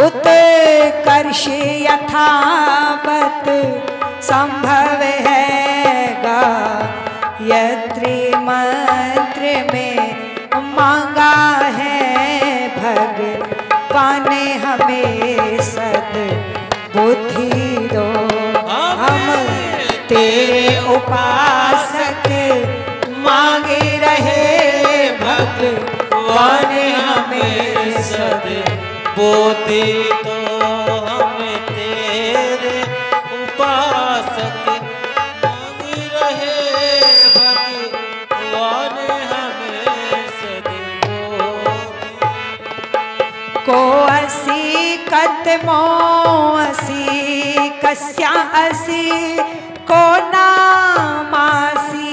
उत्कर्ष यथावत संभव हैगा, यत्र मंत्र में मांगा है भगवान हमें सद बुद्धि दो। हम तेरे उपासक मांगे रहे भगवान हमें सद बुद्धि दो। हम तेरे उपासक मांगे रहे भगवान हमें सद बुद्धि। को असी कतमो असी कस्या असी को नामासी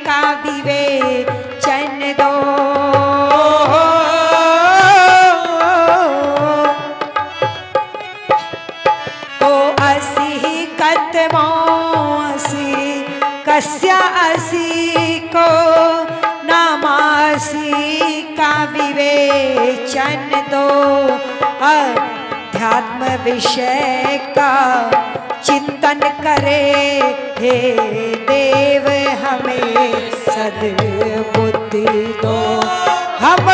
का विवेचन दो। को असी कतमो असी कस्या असी को नामासी का विवेचन दो। अध्यात्म विषय का चिंतन करे हे देव हमें सद्बुद्धि दो। हम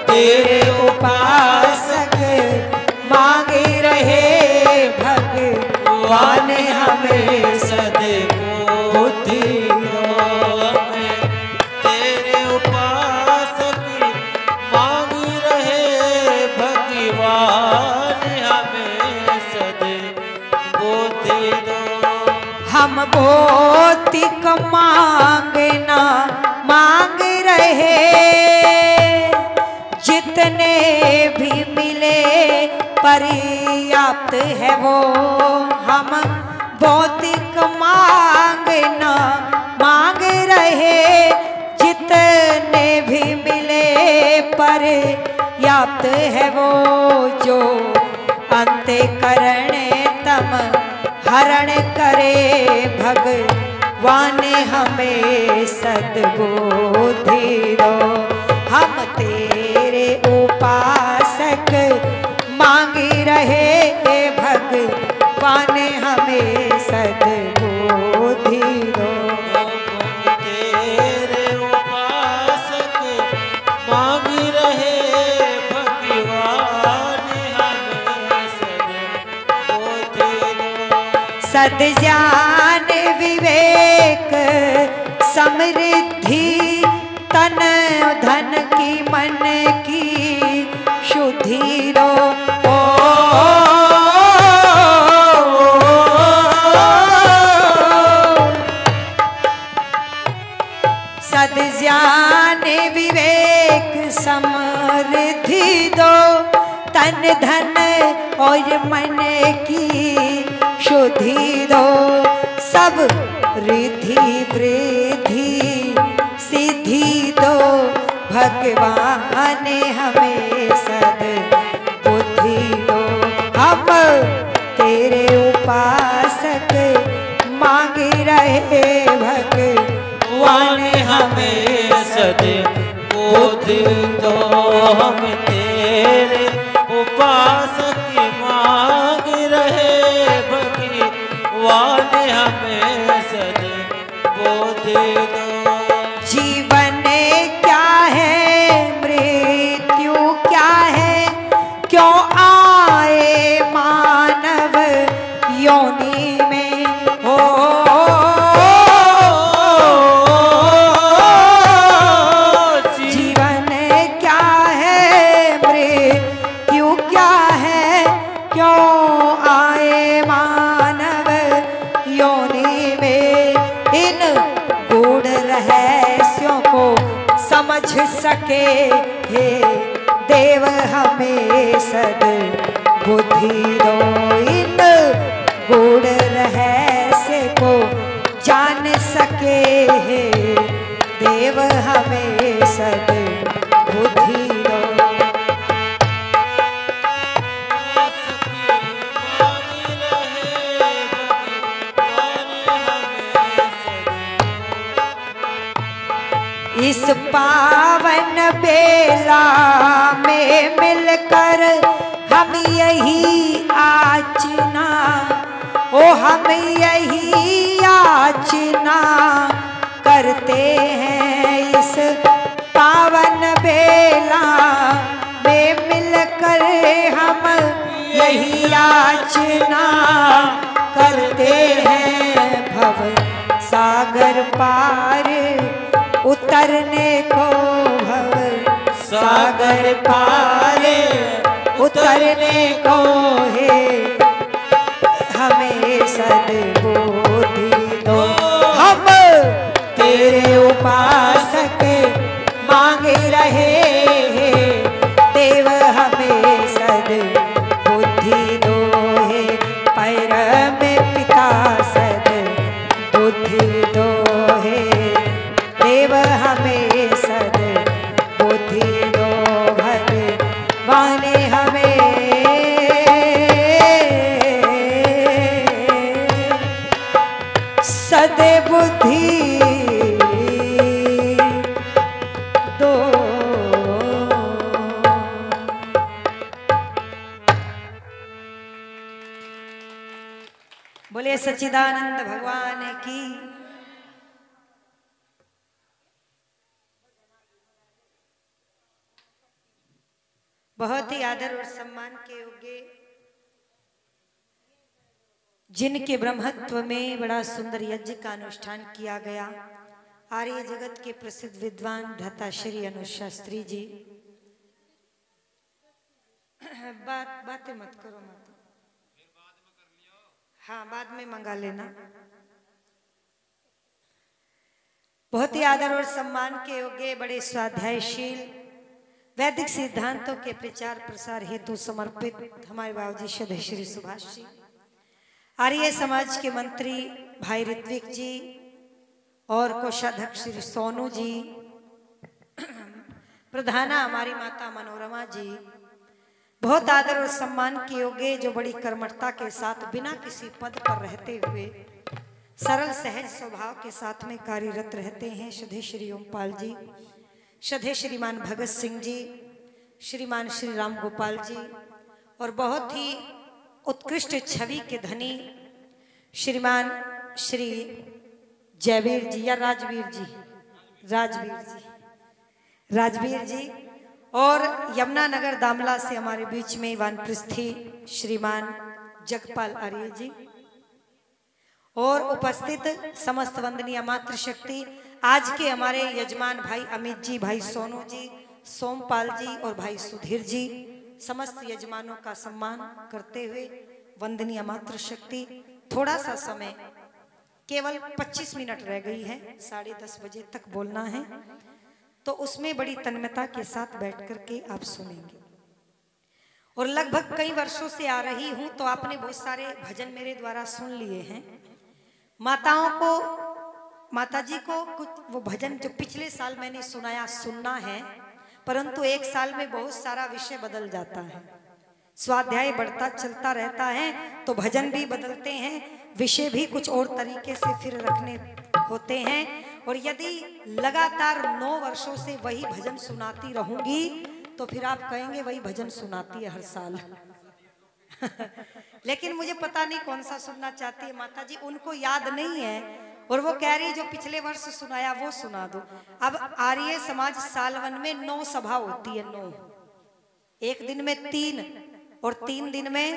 तेरे उपासक मांगे रहे भगवान हमें सद्बुद्धि दो। तेरे उपासक मांग रहे भगवान हमें सद्बुद्धि दो। हम भौतिक मांगना मांग रहे, जितने भी मिले पर्याप्त है वो। हम भौतिक मांगना मांग रहे, जितने भी मिले पर्याप्त है वो। जो अंतःकरण तम हरण करे भगवान हमें सद्बुद्धि दो। हम तेरे उपासक मांगे रहे भगवान हमें सद्बुद्धि दो। तेरे उपासक मांग रहे भगवान हमें सद्बुद्धि दो। सद्ज्ञान विवेक समृद्धि तन धन की मन की शुद्धि दो। सद्ज्ञान विवेक समृद्धि दो, तन धन और मन की शुद्धि दो। सब रिद्धि वृद्धि सिद्धि दो, भगवान हमें सद्बुद्धि दो। हम तेरे उपासक मांगे रहे भगवान हमें सद्बुद्धि दो। हम तेरे उपासक मांग रहे भगवान हमें सद्बुद्धि दो। जीवन क्या है मृत्यु क्या है, क्यों आए मानव योनि में हो। जीवन क्या है मृत्यु क्या है, क्यों आए मानव योनि में। इन गूढ़ रहस्यों को समझ सके हे देव हमें सद्बुद्धि दो। इन गूढ़ रहस्य को जान सके हे देव हमें सद्बुद्धि दो। इस पावन बेला में मिलकर हम यही याचना, ओ हम यही याचना करते हैं इस पावन बेला में मिलकर। हम यही याचना करते हैं भव सागर पार उतरने को, भव सागर पार उतरने को है हमें सद्बुद्धि दो। हम तेरे उपासक मांगे रहे देव हमें सद्बुद्धि दो है। पैर में पिता सद्बुद्धि दो है देव हमें सद्बुद्धि दो। भगवान हमें सद्बुद्धि दो। बोले सच्चिदानंद भगवान की। बहुत ही आदर और सम्मान के योग्य जिनके ब्रह्मत्व में बड़ा सुंदर यज्ञ का अनुष्ठान किया गया, आर्य जगत के प्रसिद्ध विद्वान भ्राता श्री अनुशास्त्री जी। बातें मत करो माता, हाँ बाद में मंगा लेना। बहुत ही आदर और सम्मान के योग्य बड़े स्वाध्यायशील वैदिक सिद्धांतों के प्रचार प्रसार हेतु समर्पित हमारे बाबूजी श्रद्धेय श्री सुभाष जी, आर्य समाज के मंत्री भाई ऋत्विक जी और कोषाध्यक्ष श्री सोनू जी, प्रधाना हमारी माता मनोरमा जी, बहुत आदर और सम्मान के योग्य जो बड़ी कर्मठता के साथ बिना किसी पद पर रहते हुए सरल सहज स्वभाव के साथ में कार्यरत रहते हैं, श्रद्धेय श्री ओमपाल जी, श्रद्धेय श्रीमान भगत सिंह जी, श्रीमान श्री राम गोपाल जी और बहुत ही उत्कृष्ट छवि के धनी श्रीमान श्री जयवीर जी या राजवीर जी और यमुनानगर दामला से हमारे बीच में वानप्रस्थी श्रीमान जगपाल आर्य जी और उपस्थित समस्त वंदनीय मातृशक्ति आज के हमारे यजमान भाई अमित जी, भाई सोनू जी, सोमपाल जी और भाई सुधीर जी, समस्त यजमानों का सम्मान करते हुए वंदनीय मातृशक्ति। थोड़ा सा समय केवल 25 मिनट रह गई है, 10:30 बजे तक बोलना है, तो उसमें बड़ी तन्मयता के साथ बैठ करके आप सुनेंगे। और लगभग कई वर्षों से आ रही हूं तो आपने बहुत सारे भजन मेरे द्वारा सुन लिए हैं। माताओं को, माता जी को कुछ वो भजन जो पिछले साल मैंने सुनाया सुनना है, परंतु एक साल में बहुत सारा विषय बदल जाता है, स्वाध्याय बढ़ता चलता रहता है तो भजन भी बदलते हैं, विषय भी कुछ और तरीके से फिर रखने होते हैं। और यदि लगातार 9 वर्षों से वही भजन सुनाती रहूंगी तो फिर आप कहेंगे वही भजन सुनाती है हर साल। लेकिन मुझे पता नहीं कौन सा सुनना चाहती है माता जी, उनको याद नहीं है और वो कह रही जो पिछले वर्ष सुनाया वो सुना दो। अब आर्य समाज सालवन में 9 सभा होती है, 9, एक दिन में 3 और 3 दिन में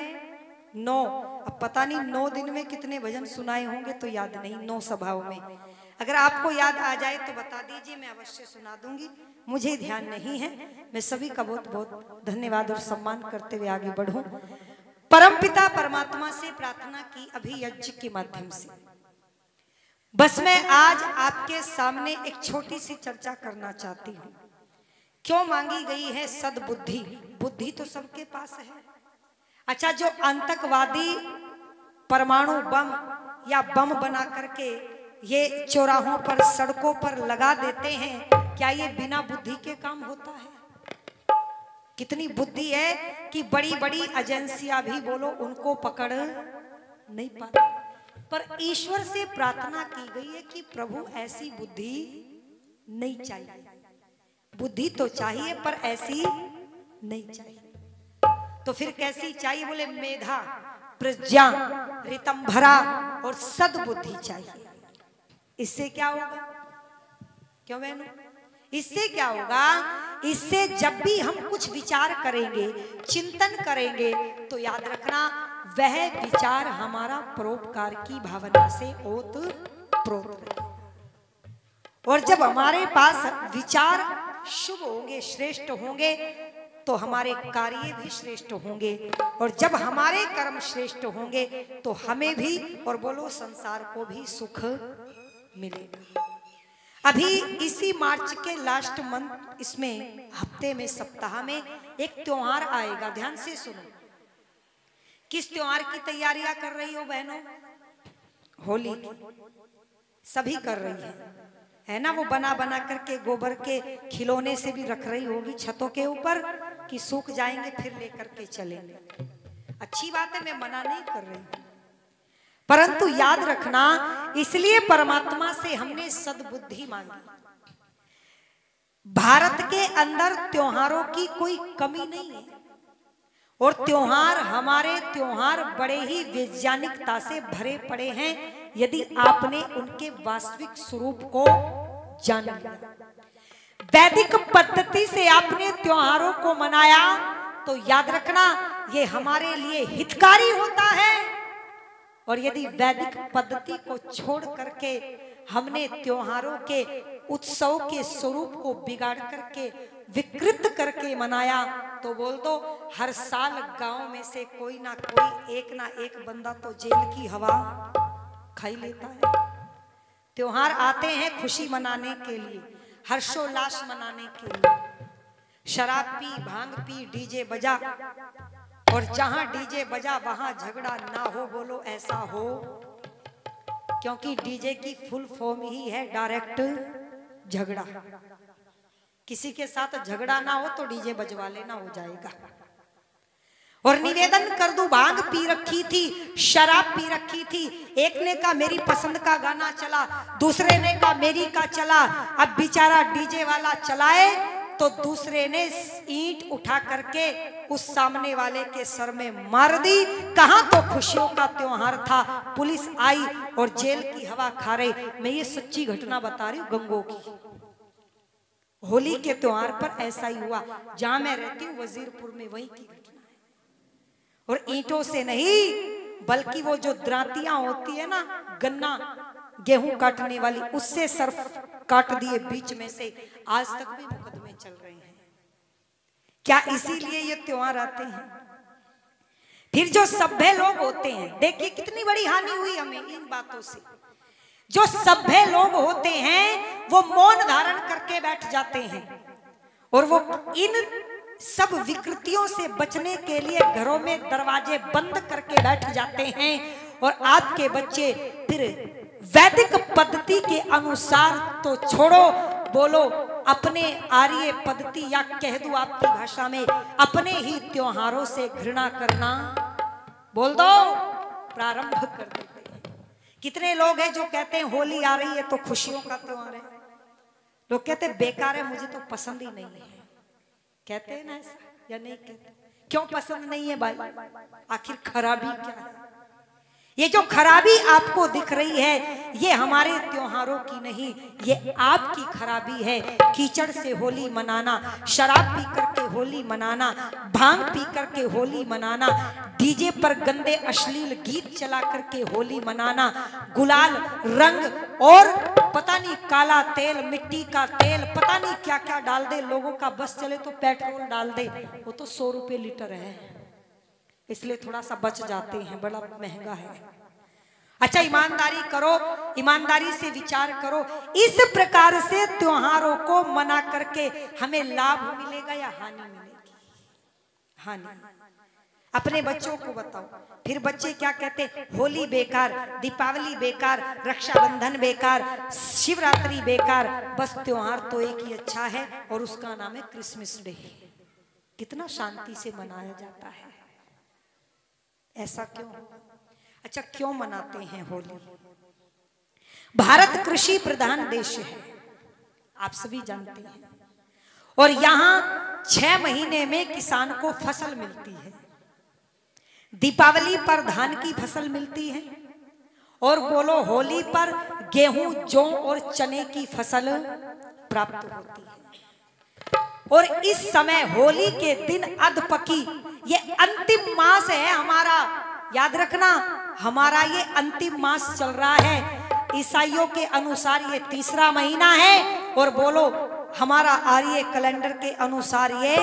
9। अब पता नहीं 9 दिन में कितने भजन सुनाए होंगे तो याद नहीं, 9 सभाओं में। अगर आपको याद आ जाए तो बता दीजिए, मैं अवश्य सुना दूंगी, मुझे ध्यान नहीं है। मैं सभी का बहुत बहुत धन्यवाद और सम्मान करते हुए आगे बढ़ूं। परमपिता परमात्मा से प्रार्थना की अभी यज्ञ के माध्यम से, बस मैं आज आपके सामने एक छोटी सी चर्चा करना चाहती हूँ। क्यों मांगी गई है सद्बुद्धि? बुद्धि तो सबके पास है। अच्छा, जो आतंकवादी परमाणु बम या बम बना करके ये चौराहों पर सड़कों पर लगा देते हैं, क्या ये बिना बुद्धि के काम होता है? कितनी बुद्धि है कि बड़ी बड़ी एजेंसियां भी बोलो उनको पकड़ नहीं पाती। पर ईश्वर से प्रार्थना की गई है कि प्रभु ऐसी बुद्धि नहीं चाहिए, बुद्धि तो चाहिए पर ऐसी नहीं चाहिए। तो फिर कैसी चाहिए? बोले मेधा, प्रज्ञा, रितंभरा और सद्बुद्धि चाहिए। इससे क्या होगा? क्यों बहनों? इससे क्या होगा? इससे जब भी हम कुछ विचार करेंगे, चिंतन करेंगे, तो याद रखना वह विचार हमारा परोपकार की भावना से ओतप्रोत रहेगा। और जब हमारे पास विचार शुभ होंगे, श्रेष्ठ होंगे, तो हमारे कार्य भी श्रेष्ठ होंगे। और जब हमारे कर्म श्रेष्ठ होंगे तो हमें भी और बोलो संसार को भी सुख मिलेगा। अभी इसी मार्च के लास्ट मंथ, इसमें हफ्ते में, सप्ताह में एक त्योहार आएगा। ध्यान से सुनो। किस त्योहार की तैयारियां कर रही हो बहनों? होली की। सभी कर रही है ना? वो बना बना करके गोबर के खिलौने से भी रख रही होगी छतों के ऊपर कि सूख जाएंगे फिर लेकर के चलेंगे। अच्छी बात है, मैं मना नहीं कर रही, परंतु याद रखना इसलिए परमात्मा से हमने सद्बुद्धि मांगी। भारत के अंदर त्योहारों की कोई कमी नहीं है और त्योहार, हमारे त्योहार बड़े ही वैज्ञानिकता से भरे पड़े हैं यदि आपने उनके वास्तविक स्वरूप को जान लिया। वैदिक पद्धति से आपने त्योहारों को मनाया तो याद रखना ये हमारे लिए हितकारी होता है। और यदि वैदिक पद्धति को छोड़ करके हमने त्योहारों के उत्सव के स्वरूप को बिगाड़ करके विकृत करके मनाया तो बोल दो हर साल गांव में से कोई ना एक बंदा तो जेल की हवा खाई लेता है। त्योहार आते हैं खुशी मनाने के लिए, हर्षोल्लास मनाने के लिए। शराब पी, भांग पी, डीजे बजा, और जहां डीजे बजा वहां झगड़ा ना हो, बोलो ऐसा हो। क्योंकि डीजे की फुल फॉर्म ही है डायरेक्ट झगड़ा। किसी के साथ झगड़ा ना हो तो डीजे बजवा लेना, हो जाएगा। और निवेदन कर दूं, भांग पी रखी थी, शराब पी रखी थी, एक ने कहा मेरी पसंद का गाना चला, दूसरे ने कहा मेरी का चला। अब बेचारा डीजे वाला चलाए तो दूसरे ने ईंट उठा करके उस सामने वाले के सर में मार दी। कहां तो खुशियों का त्योहार था, पुलिस आई और जेल की हवा खा रही। मैं ये सच्ची घटना बता रही हूँ गंगो की। होली के त्योहार पर ऐसा ही हुआ। जहां मैं रहती हूँ वजीरपुर में, वही की घटना है। और ईंटों से नहीं बल्कि वो जो द्रांतियां होती है ना, गन्ना गेहूं काटने वाली, उससे सर काट दिए बीच में से। आज तक भी मुकदमे चल रहे हैं। क्या इसीलिए ये त्योहार आते हैं? फिर जो सभ्य लोग होते हैं, देखिए कितनी बड़ी हानि हुई हमें इन बातों से। जो सभ्य लोग होते हैं वो मौन धारण करके बैठ जाते हैं और वो इन सब विकृतियों से बचने के लिए घरों में दरवाजे बंद करके बैठ जाते हैं। और आपके बच्चे फिर वैदिक पद्धति के अनुसार तो छोड़ो, बोलो अपने आर्य पद्धति या कह दूं आपकी भाषा में अपने ही त्योहारों से घृणा करना बोल दो प्रारंभ कर देते हैं। कितने लोग हैं जो कहते हैं होली आ रही है तो खुशियों का त्योहार है। लोग कहते हैं बेकार है, मुझे तो पसंद ही नहीं है। कहते हैं ना ऐसा या नहीं कहते? क्यों पसंद नहीं है भाई? आखिर खराबी क्या है? ये जो खराबी आपको दिख रही है ये हमारे त्योहारों की नहीं, ये आपकी खराबी है। कीचड़ से होली मनाना, शराब पी करके होली मनाना, भांग पी करके होली मनाना, डीजे पर गंदे अश्लील गीत चला करके होली मनाना, गुलाल रंग और पता नहीं काला तेल, मिट्टी का तेल, पता नहीं क्या क्या डाल दे। लोगों का बस चले तो पेट्रोल डाल दे, वो तो 100 रुपए लीटर है, इसलिए थोड़ा सा बच जाते हैं, बड़ा महंगा है। अच्छा ईमानदारी करो, ईमानदारी से विचार करो। इस प्रकार से त्योहारों को मना करके हमें लाभ मिलेगा या हानि मिलेगी? हानि। अपने बच्चों को बताओ, फिर बच्चे क्या कहते हैं? होली बेकार, दीपावली बेकार, रक्षाबंधन बेकार, शिवरात्रि बेकार, बस त्योहार तो एक ही अच्छा है और उसका नाम है क्रिसमस डे। कितना शांति से मनाया जाता है। ऐसा क्यों? अच्छा क्यों मनाते हैं होली? भारत कृषि प्रधान देश है, आप सभी जानते हैं, और यहाँ 6 महीने में किसान को फसल मिलती है। दीपावली पर धान की फसल मिलती है और बोलो होली पर गेहूं, जौ और चने की फसल प्राप्त होती है। और इस समय होली के दिन अधपकी, ये अंतिम मास है हमारा, याद रखना, हमारा ये अंतिम मास चल रहा है। ईसाइयों के अनुसार ये तीसरा महीना है और बोलो हमारा आर्य कैलेंडर के अनुसार ये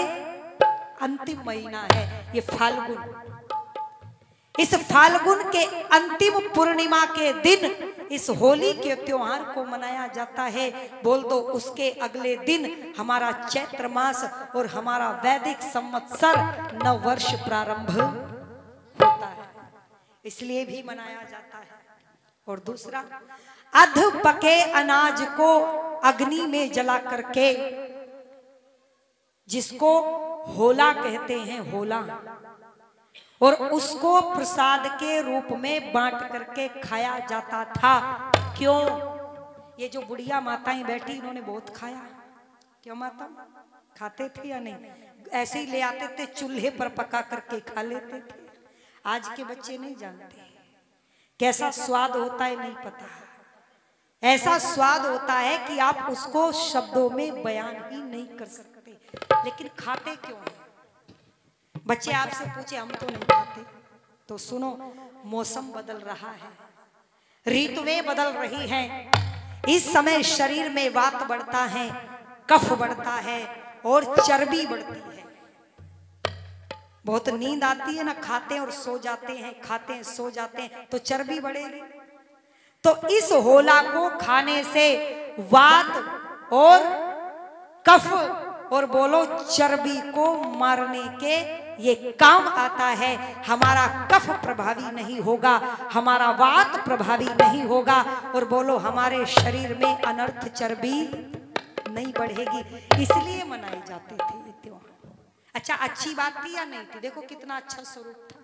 अंतिम महीना है, ये फाल्गुन। इस फाल्गुन के अंतिम पूर्णिमा के दिन इस होली के त्योहार को मनाया जाता है। बोल दो उसके अगले दिन हमारा चैत्र मास और हमारा वैदिक संवत्सर नव वर्ष प्रारंभ होता है, इसलिए भी मनाया जाता है। और दूसरा, अध पके अनाज को अग्नि में जला करके, जिसको होला कहते हैं, होला, और उसको प्रसाद के रूप में बांट करके खाया जाता था। क्यों? ये जो बुढ़िया माताएं बैठी इन्होंने बहुत खाया। क्यों माता? खाते थे या नहीं? ऐसे ही ले आते थे, चूल्हे पर पका करके खा लेते थे। आज के बच्चे नहीं जानते कैसा स्वाद होता है, नहीं पता। ऐसा स्वाद होता है कि आप उसको शब्दों में बयान ही नहीं कर सकते। लेकिन खाते क्यों हैं? बच्चे आपसे पूछे, हम तो नहीं खाते। तो सुनो, मौसम बदल रहा है, ऋतुएं बदल रही हैं। इस समय शरीर में वात बढ़ता है, कफ बढ़ता है और चर्बी बढ़ती है। बहुत नींद आती है ना, खाते हैं और सो जाते हैं, खाते हैं सो जाते हैं, तो चर्बी बढ़ेगी। तो इस होला को खाने से वात और कफ और बोलो चर्बी को मारने के ये काम आता है। हमारा कफ प्रभावी नहीं होगा, हमारा वात प्रभावी नहीं होगा और बोलो हमारे शरीर में अनर्थ चर्बी नहीं बढ़ेगी। इसलिए मनाए जाते थे ये त्योहार। अच्छा, अच्छी बात थी या नहीं थी? देखो कितना अच्छा स्वरूप था।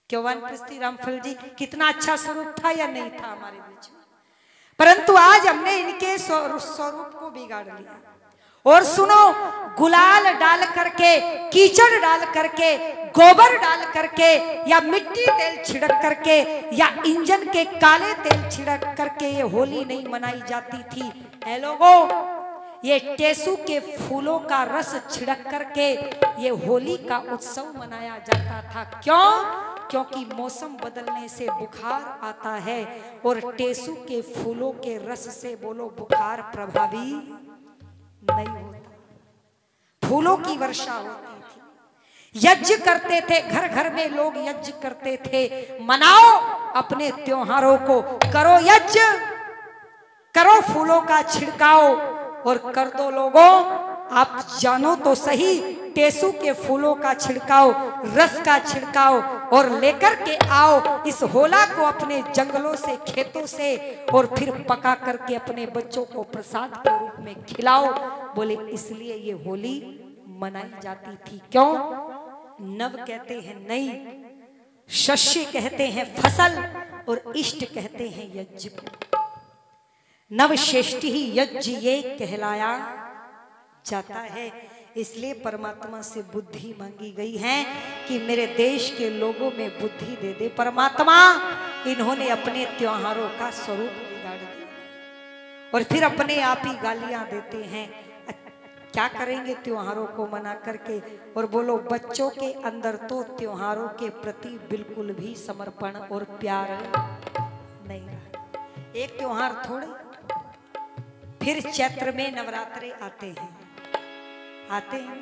क्यों वनप्रस्थी रामफल जी, कितना अच्छा स्वरूप था या नहीं था हमारे बीच में? परंतु आज हमने इनके स्वरूप को बिगाड़ लिया। और सुनो, गुलाल डाल करके, कीचड़ डाल करके, गोबर डाल करके या मिट्टी तेल छिड़क करके या इंजन के काले तेल छिड़क करके ये होली नहीं मनाई जाती थी। ऐ लोगों, ये टेसू के फूलों का रस छिड़क करके ये होली का उत्सव मनाया जाता था। क्यों? क्योंकि मौसम बदलने से बुखार आता है और टेसू के फूलों के रस से बोलो बुखार प्रभावी नहीं होता। फूलों की वर्षा होती थी, यज्ञ करते थे, घर घर में लोग यज्ञ करते थे। मनाओ अपने त्योहारों को, करो यज्ञ, करो फूलों का छिड़काव और कर दो लोगों, आप जानो तो सही, टेसू के फूलों का छिड़काव, रस का छिड़काव और लेकर के आओ इस होला को अपने जंगलों से, खेतों से, और फिर पका करके अपने बच्चों को प्रसाद के रूप में खिलाओ। बोले इसलिए ये होली मनाई जाती थी। क्यों? नव कहते हैं नई, शस्य कहते हैं फसल और इष्ट कहते हैं यज्ञ को। नवश्रेष्ठ ही यज्ञ ये कहलाया जाता है। इसलिए परमात्मा से बुद्धि मांगी गई है कि मेरे देश के लोगों में बुद्धि दे दे परमात्मा। इन्होंने अपने त्योहारों का स्वरूप बिगाड़ दिया और फिर अपने आप ही गालियां देते हैं। क्या करेंगे त्योहारों को मना करके? और बोलो बच्चों के अंदर तो त्योहारों के प्रति बिल्कुल भी समर्पण और प्यार नहीं रहा। एक त्योहार थोड़े, फिर चैत्र में नवरात्रे आते हैं। आते हैं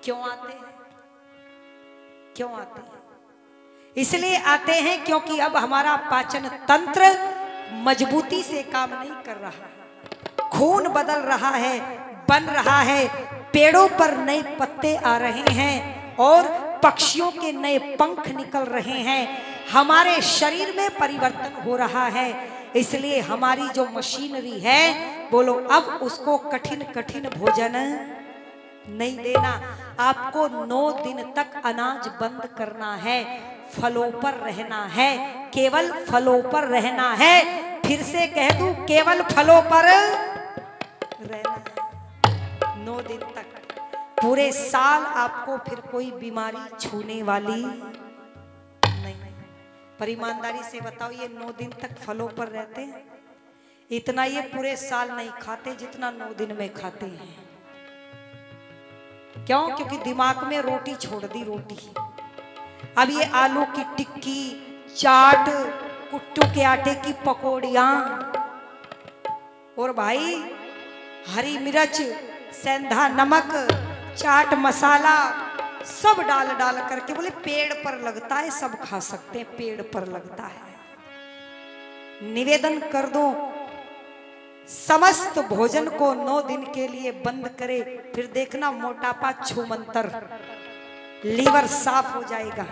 क्यों आते हैं? क्यों आते हैं? इसलिए आते हैं क्योंकि अब हमारा पाचन तंत्र मजबूती से काम नहीं कर रहा, खून बदल रहा है, बन रहा है, पेड़ों पर नए पत्ते आ रहे हैं और पक्षियों के नए पंख निकल रहे हैं। हमारे शरीर में परिवर्तन हो रहा है। इसलिए हमारी जो मशीनरी है बोलो अब उसको कठिन कठिन भोजन नहीं देना। आपको 9 दिन तक अनाज बंद करना है, फलों पर रहना है, केवल फलों पर रहना है। फिर से कह दूं, केवल फलों पर रहना है 9 दिन तक। पूरे साल आपको फिर कोई बीमारी छूने वाली नहीं। पर ईमानदारी से बताओ, ये 9 दिन तक फलों पर रहते हैं, इतना ये पूरे साल नहीं खाते जितना 9 दिन में खाते हैं। क्यों? क्योंकि दिमाग में रोटी छोड़ दी, रोटी। अब ये आलू की टिक्की, चाट, कुट्टू के आटे की पकौड़ियां, और भाई हरी मिर्च, सेंधा नमक, चाट मसाला सब डाल डाल करके बोले पेड़ पर लगता है, सब खा सकते हैं, पेड़ पर लगता है। निवेदन कर दो, समस्त भोजन को 9 दिन के लिए बंद करे, फिर देखना मोटापा छूमंतर, लीवर साफ हो जाएगा।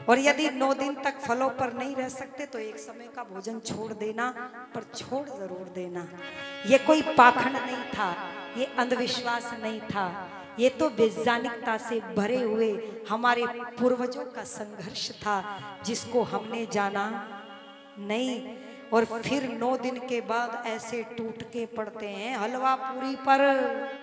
और यदि 9 दिन तक फलों पर नहीं रह सकते तो एक समय का भोजन छोड़ देना, पर छोड़ जरूर देना। ये कोई पाखंड नहीं था, ये अंधविश्वास नहीं था, ये तो वैज्ञानिकता से भरे हुए हमारे पूर्वजों का संघर्ष था, जिसको हमने जाना नहीं। और फिर 9 दिन के बाद ऐसे टूट के पड़ते हैं हलवा पूरी पर।